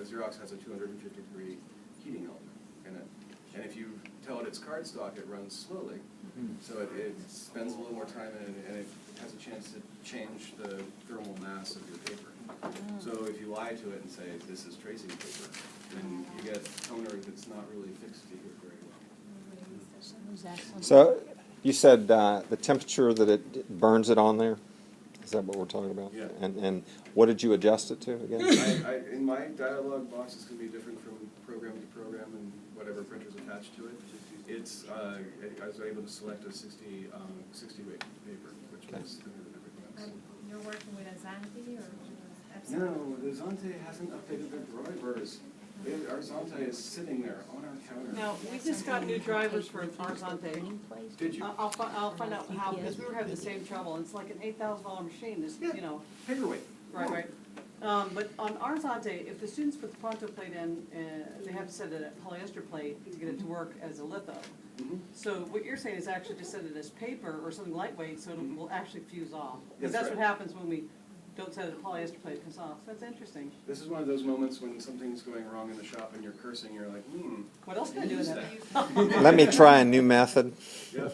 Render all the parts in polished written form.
Xerox has a 250-degree heating element in it. And if you tell it it's cardstock, it runs slowly. So it spends a little more time in it, and it has a chance to change the thermal mass of your paper. So if you lie to it and say, this is tracing paper, then you get toner that's not really fixed to here very well. So you said the temperature that it burns it on there? Is that what we're talking about? Yeah. And what did you adjust it to again? In my dialog box, it's going to be different from program to program and whatever printer's attached to it. It's I was able to select a 60 weight paper, which was thinner than everything else. You're working with a Xanthi or Epson? No, the Xanthi hasn't updated their drivers. Our Xanthi is sitting there on our counter. No, we just got new drivers for Xanthi. Did you? I'll find out how, because we were having the same trouble. It's like an $8,000 machine, this, Yeah. you know. Paperweight. Right. But on our Xanthi, if the students put the pronto plate in, they have to set it at polyester plate to get it to work as a litho. So what you're saying is actually just set it as paper or something lightweight, so it will actually fuse off. Because that's right. what happens when we don't set it at polyester plate, it comes off. That's interesting. This is one of those moments when something's going wrong in the shop and you're cursing. You're like, What else can I do with that? Let me try a new method. Yeah.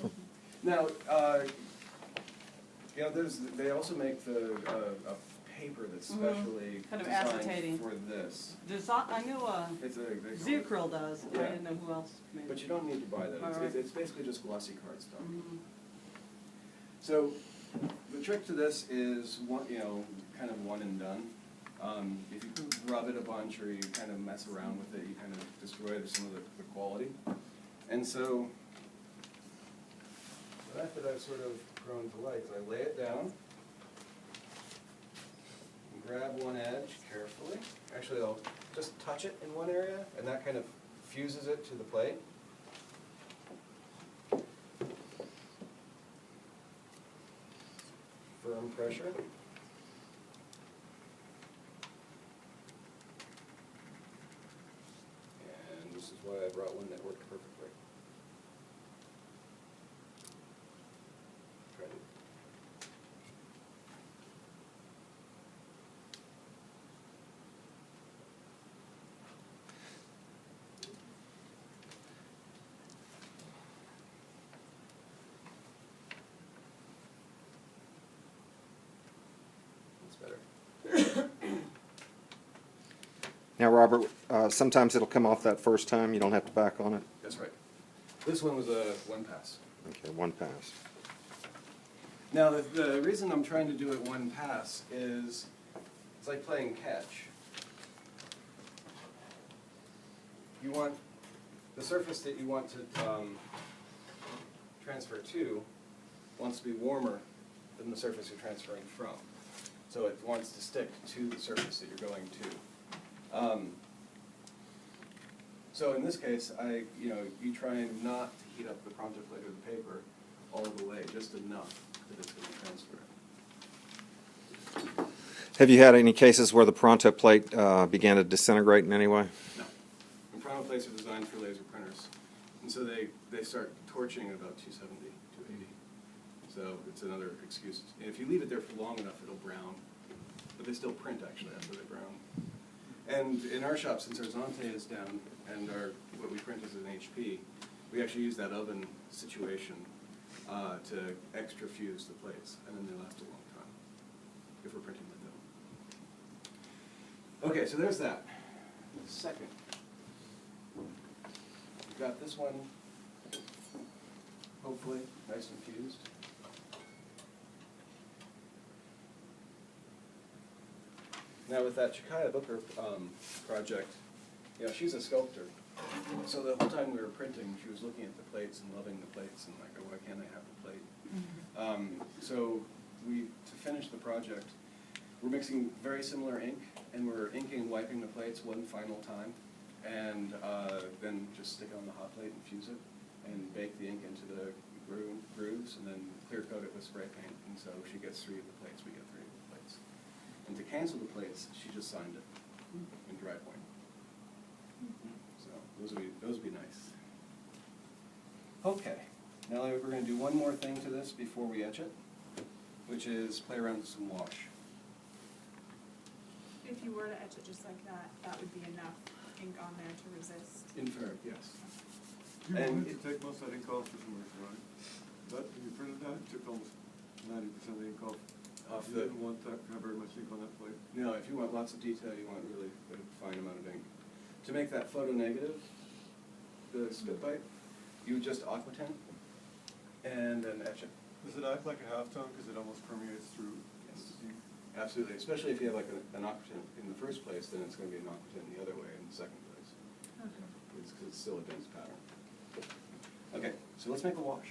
Now, they also make a paper that's specially Kind of designed acetating. for this. I know It's Zeocryl does. I Yeah. didn't know who else made But it. you don't need to buy that. Alright. It's basically just glossy cardstock. So the trick to this is kind of one and done. If you rub it a bunch or you kind of mess around with it, you kind of destroy some of the quality. And so the method I've sort of grown to like is I lay it down, and grab one edge carefully. Actually, I'll just touch it in one area, and that kind of fuses it to the plate. Firm pressure. And this is why I brought one that worked perfectly. Try to. That's better. Now, Robert, sometimes it'll come off that first time. You don't have to back on it. That's right. This one was a one pass. Okay, one pass. Now, the reason I'm trying to do it one pass is it's like playing catch. You want the surface that you want to transfer to wants to be warmer than the surface you're transferring from. So it wants to stick to the surface that you're going to. So in this case, you try and not to heat up the pronto plate or the paper all the way, just enough that it's going to transfer. Have you had any cases where the pronto plate began to disintegrate in any way? No. And pronto plates are designed for laser printers. And so they start torching at about 270, 280. So it's another excuse. And if you leave it there for long enough, it'll brown. But they still print, actually, after they brown. And in our shop, since our Xanthi is down and what we print is an HP, we actually use that oven situation to extra fuse the plates, and then they last a long time if we're printing with them. Okay, so there's that. Second, we've got this one, hopefully, nice and fused. Now with that Chikaya Booker project, she's a sculptor. So the whole time we were printing, she was looking at the plates and loving the plates and like, oh, why can't I have the plate? So to finish the project, we're mixing very similar ink, and we're inking and wiping the plates one final time, and then just stick it on the hot plate and fuse it, and bake the ink into the grooves, and then clear coat it with spray paint. And so she gets 3 of the plates, we get 3 of the plates. And to cancel the plates, she just signed it in dry point. So those would be nice. Okay, now we're going to do one more thing to this before we etch it, which is play around with some wash. If you were to etch it just like that, that would be enough. on there to resist. Infrared, yes. You And wanted to take most of that ink off for commercial, right? But when you printed that, it took almost 90% of the ink off. Off You the, didn't want that to have very much ink on that plate. no, if you want lots of detail, you want really a fine amount of ink. To make that photo negative, the spit bite, you would just aquatint and then etch it. Does it act like a halftone because it almost permeates through? Yes. the ink? Absolutely, especially if you have like an aquatint in the first place, then it's going to be an aquatint the other way in the second place. Okay. It's 'cause it's still a dense pattern. Okay, so let's make a wash.